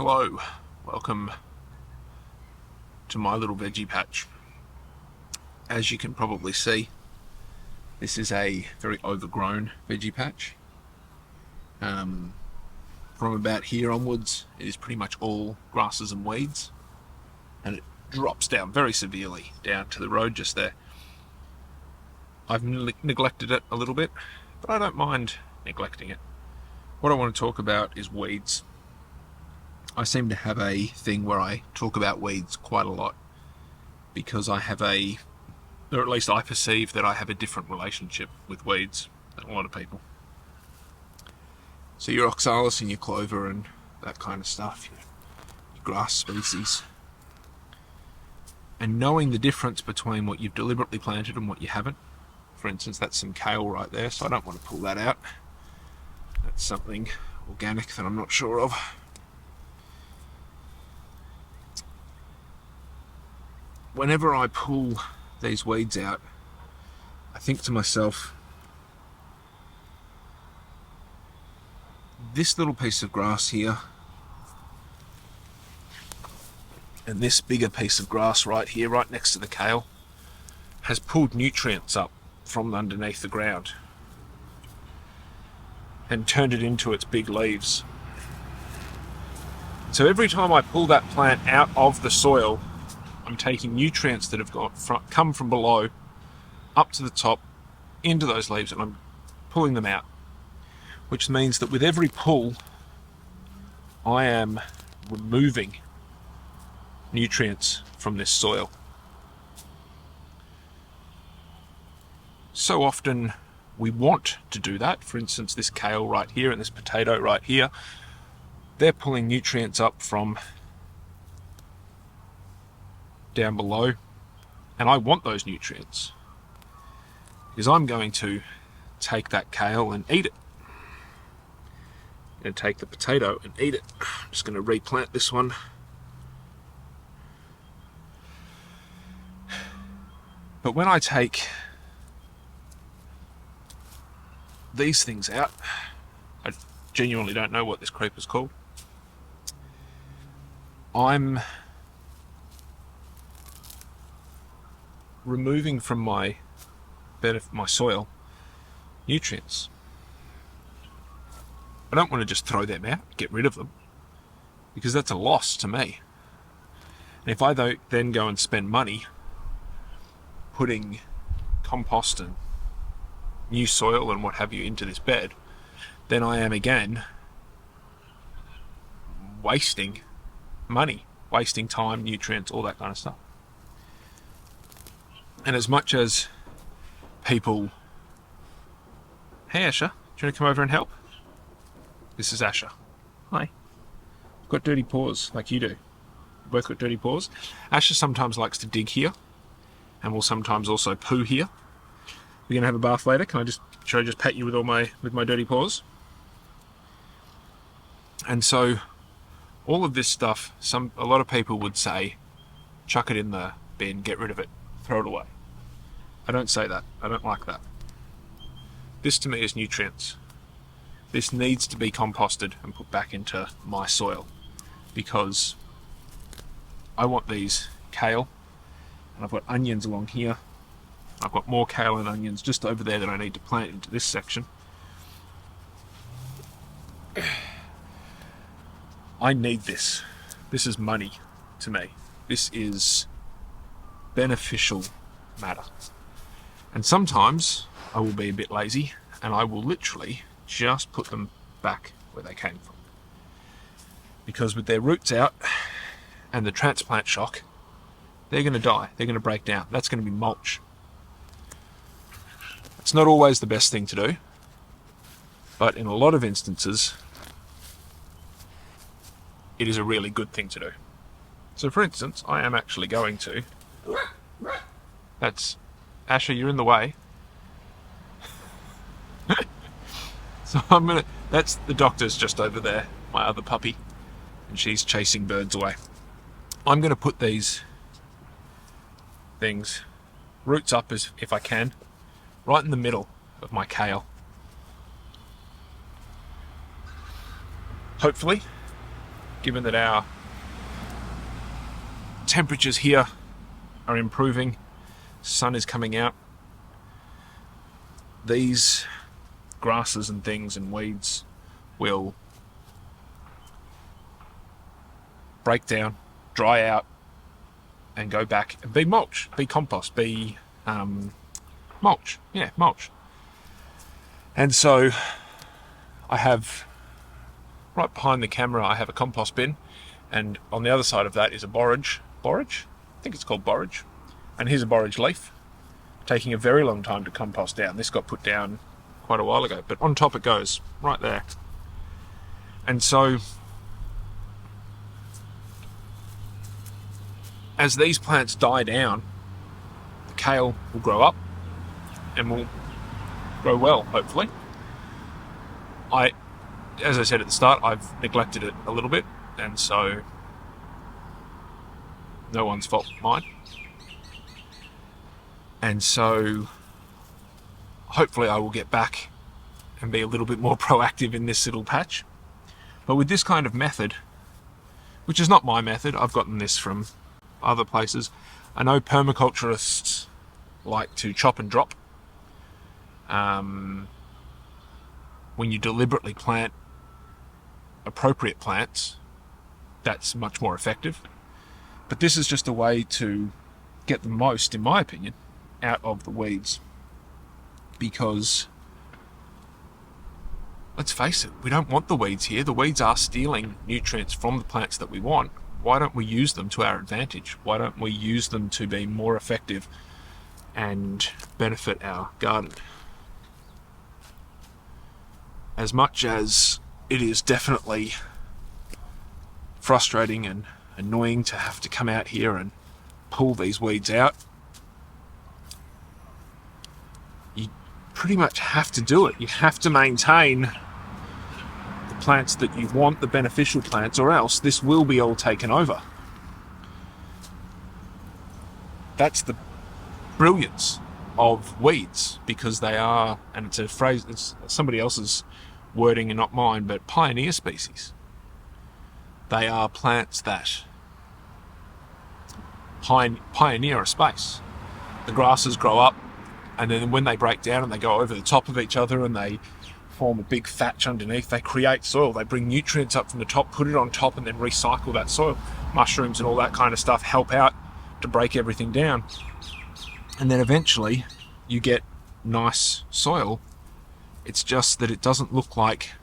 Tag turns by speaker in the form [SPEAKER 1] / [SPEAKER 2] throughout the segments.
[SPEAKER 1] Hello, welcome to my little veggie patch. As you can probably see, this is a very overgrown veggie patch. From about here onwards, it is pretty much all grasses and weeds, and it drops down very severely down to the road just there. I've neglected it a little bit, but I don't mind neglecting it. What I want to talk about is weeds. I seem to have a thing where I talk about weeds quite a lot because or at least I perceive that I have a different relationship with weeds than a lot of people. So your oxalis and your clover and that kind of stuff, your grass species. And knowing the difference between what you've deliberately planted and what you haven't. For instance, that's some kale right there, so I don't want to pull that out. That's something organic that I'm not sure of. Whenever I pull these weeds out, I think to myself, this little piece of grass here and this bigger piece of grass right here, right next to the kale, has pulled nutrients up from underneath the ground and turned it into its big leaves. So every time I pull that plant out of the soil, I'm taking nutrients that have come from below up to the top into those leaves, and I'm pulling them out, which means that with every pull I am removing nutrients from this soil. So often we want to do that. For instance, this kale right here and this potato right here, they're pulling nutrients up from down below, and I want those nutrients because I'm going to take that kale and eat it. I'm going to take the potato and eat it. I'm just going to replant this one. But when I take these things out, I genuinely don't know what this creeper's called. I'm removing from my bed of my soil nutrients. I don't want to just throw them out, get rid of them, because that's a loss to me. And if I then go and spend money putting compost and new soil and what have you into this bed, then I am again wasting money, wasting time, nutrients, all that kind of stuff. And as much as people, hey Asher, do you want to come over and help? This is Asher. Hi. I've got dirty paws like you do. We both got dirty paws. Asher sometimes likes to dig here and will sometimes also poo here. We're gonna have a bath later. Should I just pat you with my dirty paws? And so all of this stuff, a lot of people would say, chuck it in the bin, get rid of it, throw it away. I don't say that. I don't like that. This to me is nutrients. This needs to be composted and put back into my soil because I want these kale, and I've got onions along here. I've got more kale and onions just over there that I need to plant into this section. I need this. This is money to me. This is beneficial matter. And sometimes I will be a bit lazy and I will literally just put them back where they came from. Because with their roots out and the transplant shock, they're going to die. They're going to break down. That's going to be mulch. It's not always the best thing to do, but in a lot of instances, it is a really good thing to do. So for instance, I am actually going to... Asher, you're in the way. So that's the doctor's just over there, my other puppy, and she's chasing birds away. I'm going to put these things, roots up as if I can, right in the middle of my kale. Hopefully, given that our temperatures here are improving, sun is coming out, these grasses and things and weeds will break down, dry out, and go back and be mulch, be compost, be mulch. Yeah, mulch. And so I have, right behind the camera, I have a compost bin, and on the other side of that is a borage. Borage? I think it's called borage. And here's a borage leaf, taking a very long time to compost down. This got put down quite a while ago, but on top it goes, right there. And so, as these plants die down, the kale will grow up and will grow well, hopefully. As I said at the start, I've neglected it a little bit, and so no one's fault but mine. And so hopefully I will get back and be a little bit more proactive in this little patch. But with this kind of method, which is not my method, I've gotten this from other places. I know permaculturists like to chop and drop. When you deliberately plant appropriate plants, that's much more effective. But this is just a way to get the most, in my opinion, out of the weeds. Because, let's face it, we don't want the weeds here. The weeds are stealing nutrients from the plants that we want. Why don't we use them to our advantage? Why don't we use them to be more effective and benefit our garden? As much as it is definitely frustrating and annoying to have to come out here and pull these weeds out, you pretty much have to do it. You have to maintain the plants that you want, the beneficial plants, or else this will be all taken over. That's the brilliance of weeds, because they are, and it's a phrase, it's somebody else's wording and not mine, but pioneer species. They are plants that pioneer a space. The grasses grow up, and then when they break down and they go over the top of each other and they form a big thatch underneath, they create soil. They bring nutrients up from the top, put it on top, and then recycle that soil. Mushrooms and all that kind of stuff help out to break everything down. And then eventually you get nice soil. It's just that it doesn't look like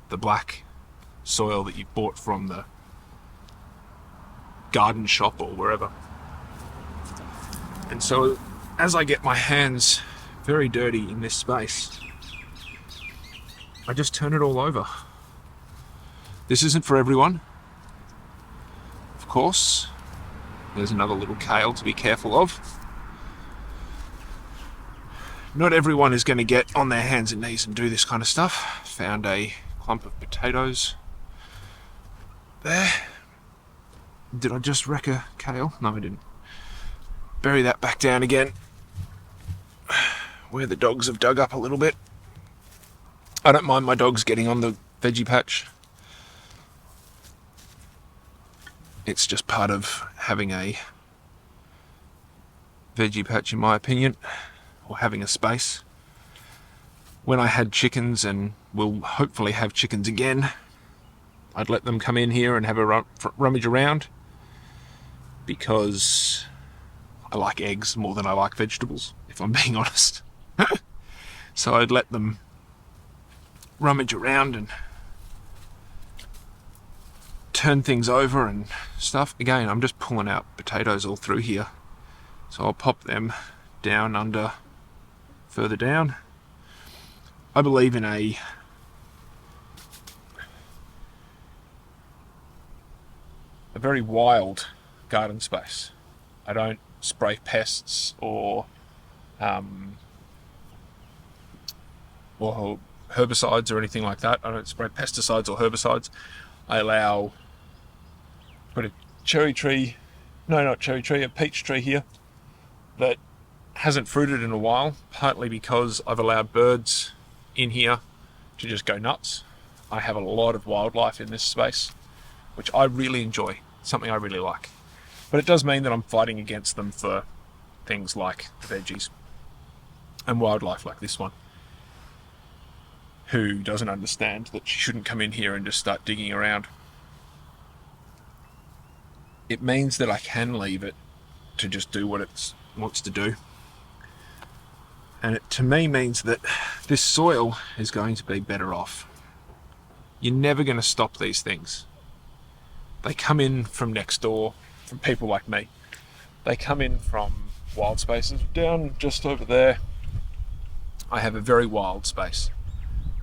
[SPEAKER 1] the black soil that you bought from the garden shop or wherever. And so as I get my hands very dirty in this space, I just turn it all over. This isn't for everyone, of course. There's another little kale to be careful of. Not everyone is going to get on their hands and knees and do this kind of stuff. Found a clump of potatoes there. Did I just wreck a kale? No, I didn't. Bury that back down again, where the dogs have dug up a little bit. I don't mind my dogs getting on the veggie patch. It's just part of having a veggie patch, in my opinion, or having a space. When I had chickens, and will hopefully have chickens again, I'd let them come in here and have a rummage around, because I like eggs more than I like vegetables, if I'm being honest. So I'd let them rummage around and turn things over and stuff. Again, I'm just pulling out potatoes all through here, so I'll pop them down under, further down. I believe in a very wild garden space. I don't spray pests or herbicides or anything like that. I don't spray pesticides or herbicides. I put a peach tree here that hasn't fruited in a while, partly because I've allowed birds in here to just go nuts. I have a lot of wildlife in this space, which I really enjoy, something I really like. But it does mean that I'm fighting against them for things like the veggies and wildlife like this one, who doesn't understand that she shouldn't come in here and just start digging around. It means that I can leave it to just do what it wants to do. And it, to me, means that this soil is going to be better off. You're never going to stop these things. They come in from next door, from people like me. They come in from wild spaces. Down just over there, I have a very wild space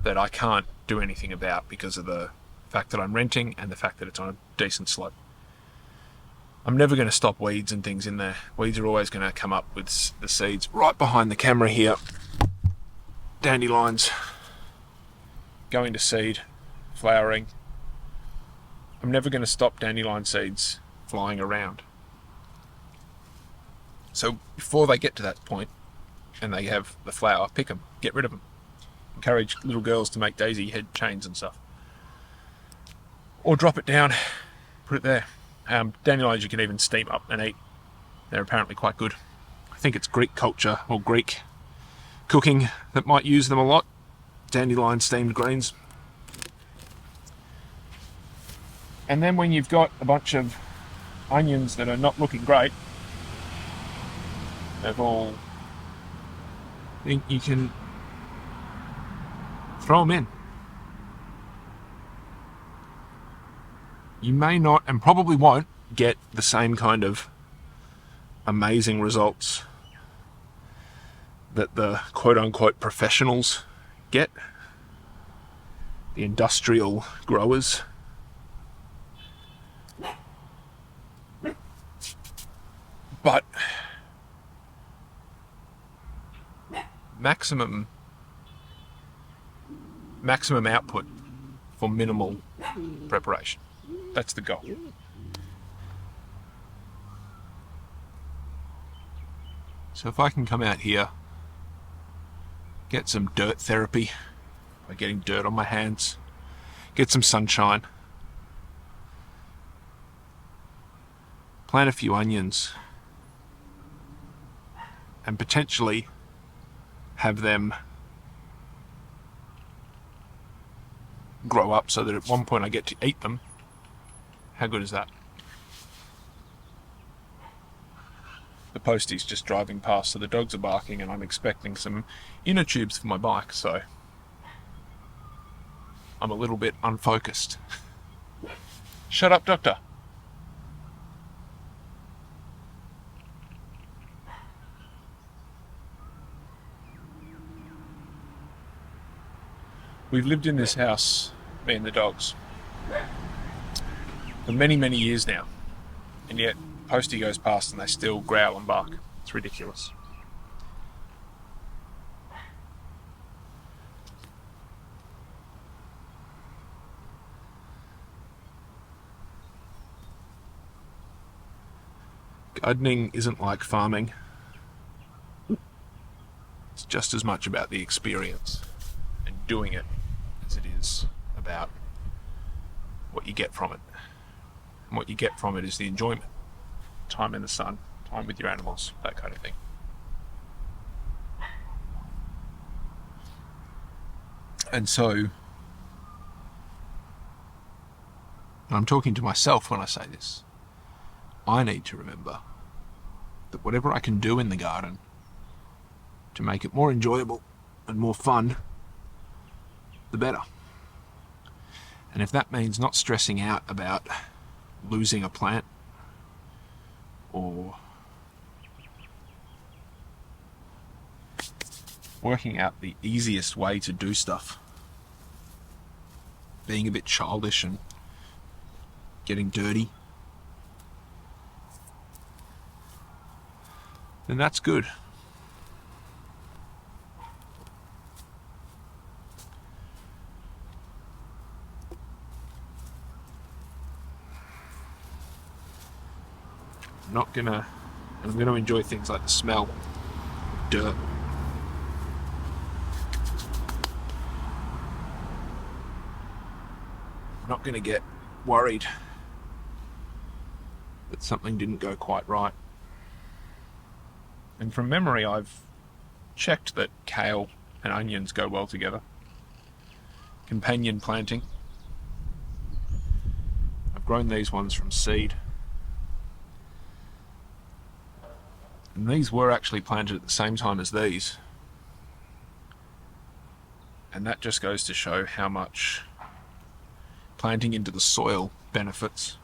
[SPEAKER 1] that I can't do anything about because of the fact that I'm renting and the fact that it's on a decent slope. I'm never going to stop weeds and things in there. Weeds are always going to come up with the seeds. Right behind the camera here, dandelions going to seed, flowering. I'm never going to stop dandelion seeds flying around. So before they get to that point and they have the flower, pick them, get rid of them. Encourage little girls to make daisy head chains and stuff. Or drop it down, put it there. Dandelions you can even steam up and eat. They're apparently quite good. I think it's Greek culture or Greek cooking that might use them a lot. Dandelion steamed greens. And then when you've got a bunch of onions that are not looking great, you can throw them in. You may not, and probably won't, get the same kind of amazing results that the quote-unquote professionals get, the industrial growers. But maximum output for minimal preparation. That's the goal. So if I can come out here, get some dirt therapy by getting dirt on my hands, get some sunshine, plant a few onions, and potentially have them grow up so that at one point I get to eat them. How good is that? The postie's just driving past, so the dogs are barking and I'm expecting some inner tubes for my bike, so I'm a little bit unfocused. Shut up, doctor. We've lived in this house, me and the dogs, for many, many years now, and yet Postie goes past and they still growl and bark. It's ridiculous. Gardening isn't like farming. It's just as much about the experience and doing it as it is about what you get from it. And what you get from it is the enjoyment. Time in the sun, time with your animals, that kind of thing. And so, I'm talking to myself when I say this. I need to remember that whatever I can do in the garden to make it more enjoyable and more fun, the better. And if that means not stressing out about losing a plant or working out the easiest way to do stuff, being a bit childish and getting dirty, then that's good. I'm gonna enjoy things like the smell of dirt. not going to get worried that something didn't go quite right. And from memory, I've checked that kale and onions go well together. Companion planting. I've grown these ones from seed. And these were actually planted at the same time as these. And that just goes to show how much planting into the soil benefits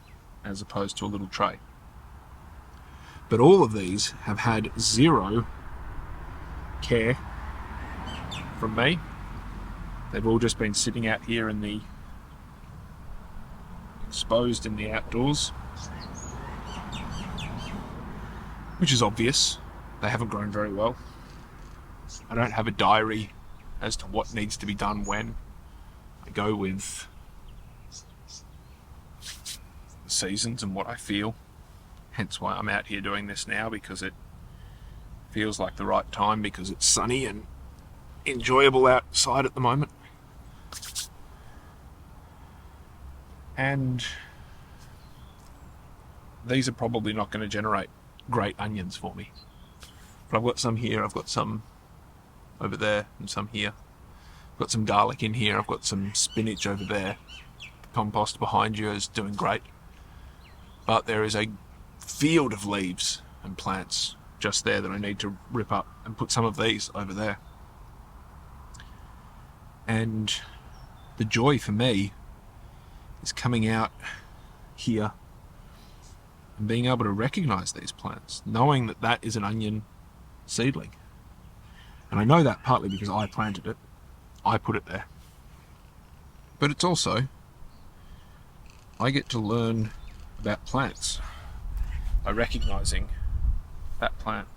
[SPEAKER 1] as opposed to a little tray. But all of these have had zero care from me. They've all just been sitting out here in the exposed in the outdoors, which is obvious. They haven't grown very well. I don't have a diary as to what needs to be done when. I go with the seasons and what I feel. Hence why I'm out here doing this now, because it feels like the right time, because it's sunny and enjoyable outside at the moment. And these are probably not going to generate great onions for me. But I've got some here, I've got some over there, and some here. I've got some garlic in here, I've got some spinach over there. Compost behind you is doing great. But there is a field of leaves and plants just there that I need to rip up and put some of these over there. And the joy for me is coming out here and being able to recognize these plants, knowing that that is an onion seedling. And I know that partly because I planted it, I put it there. But it's also, I get to learn about plants by recognizing that plant.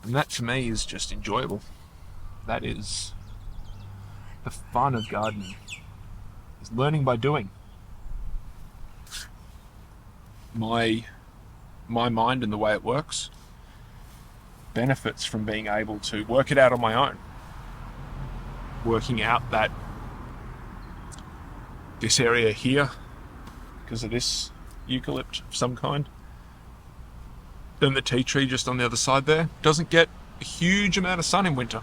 [SPEAKER 1] And that to me is just enjoyable. That is the fun of gardening, is learning by doing. My mind and the way it works benefits from being able to work it out on my own. Working out that this area here, because of this eucalypt of some kind, then the tea tree just on the other side there doesn't get a huge amount of sun in winter.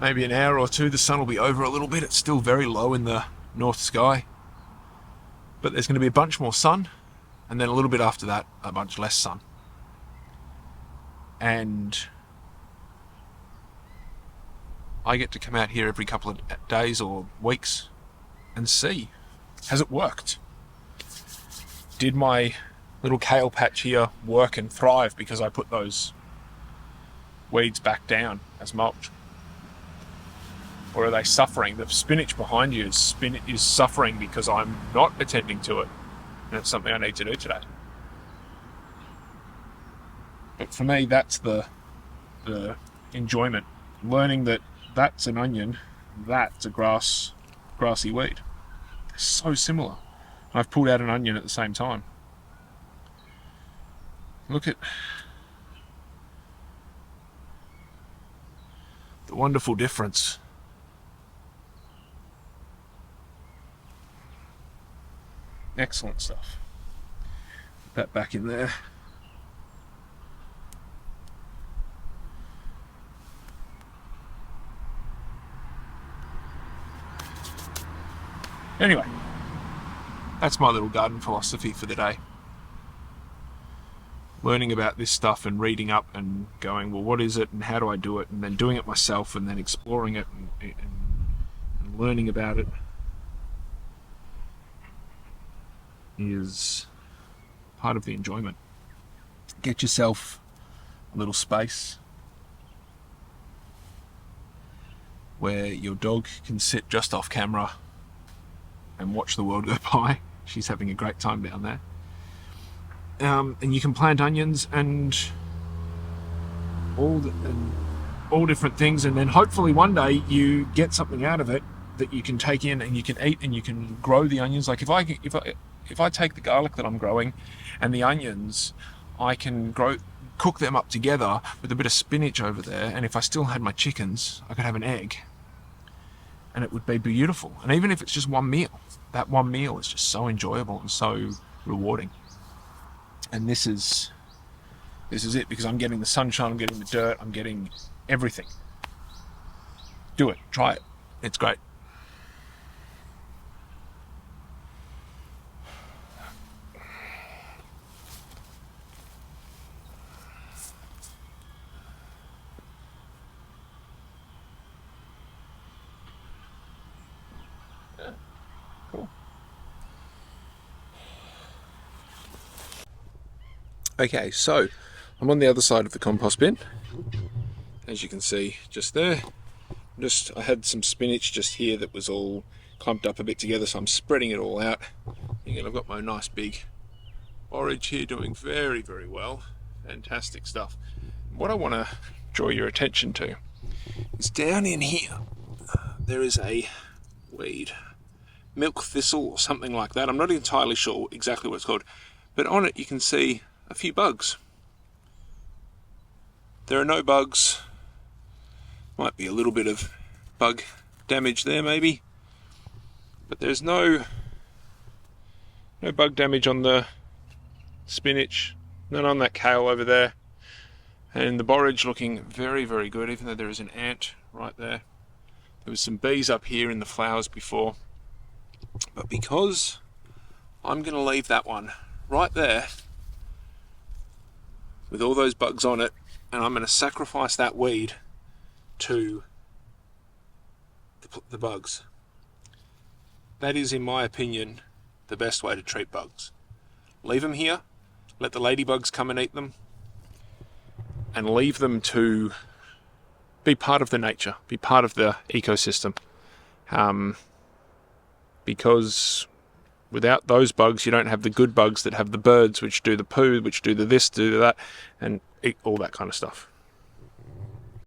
[SPEAKER 1] Maybe an hour or two the sun will be over a little bit. It's still very low in the north sky, but there's going to be a bunch more sun, and then a little bit after that a bunch less sun. And I get to come out here every couple of days or weeks and see, has it worked? Did my little kale patch here work and thrive because I put those weeds back down as mulch? Or are they suffering? The spinach behind you is suffering because I'm not attending to it, and it's something I need to do today. But for me, that's the enjoyment. Learning that that's an onion, that's a grassy weed. They're so similar. I've pulled out an onion at the same time. Look at the wonderful difference. Excellent stuff. Put that back in there. Anyway, that's my little garden philosophy for the day. Learning about this stuff and reading up and going, well, what is it and how do I do it? And then doing it myself and then exploring it and learning about it is part of the enjoyment. Get yourself a little space where your dog can sit just off camera and watch the world go by. She's having a great time down there. And you can plant onions and all different things, and then hopefully one day you get something out of it that you can take in and you can eat and you can grow the onions. Like if I take the garlic that I'm growing and the onions, I can grow cook them up together with a bit of spinach over there, and if I still had my chickens, I could have an egg, and it would be beautiful. And even if it's just one meal, that one meal is just so enjoyable and so rewarding. And this is it, because I'm getting the sunshine, I'm getting the dirt, I'm getting everything. Do it, try it, it's great. Cool. Okay, so I'm on the other side of the compost bin, as you can see just there. I had some spinach just here that was all clumped up a bit together, so I'm spreading it all out. Again, I've got my nice big borage here doing very, very well. Fantastic stuff. What I want to draw your attention to is down in here, there is a weed, milk thistle or something like that. I'm not entirely sure exactly what it's called, but on it you can see a few bugs. There are no bugs. Might be a little bit of bug damage there maybe, but there's no bug damage on the spinach, none on that kale over there, and the borage looking very, very good, even though there is an ant right there. There was some bees up here in the flowers before, but because I'm going to leave that one right there with all those bugs on it, and I'm going to sacrifice that weed to the bugs. That is, in my opinion, the best way to treat bugs. Leave them here, let the ladybugs come and eat them, and leave them to be part of the nature, be part of the ecosystem. Because without those bugs, you don't have the good bugs that have the birds, which do the poo, which do the this, do that, and eat all that kind of stuff.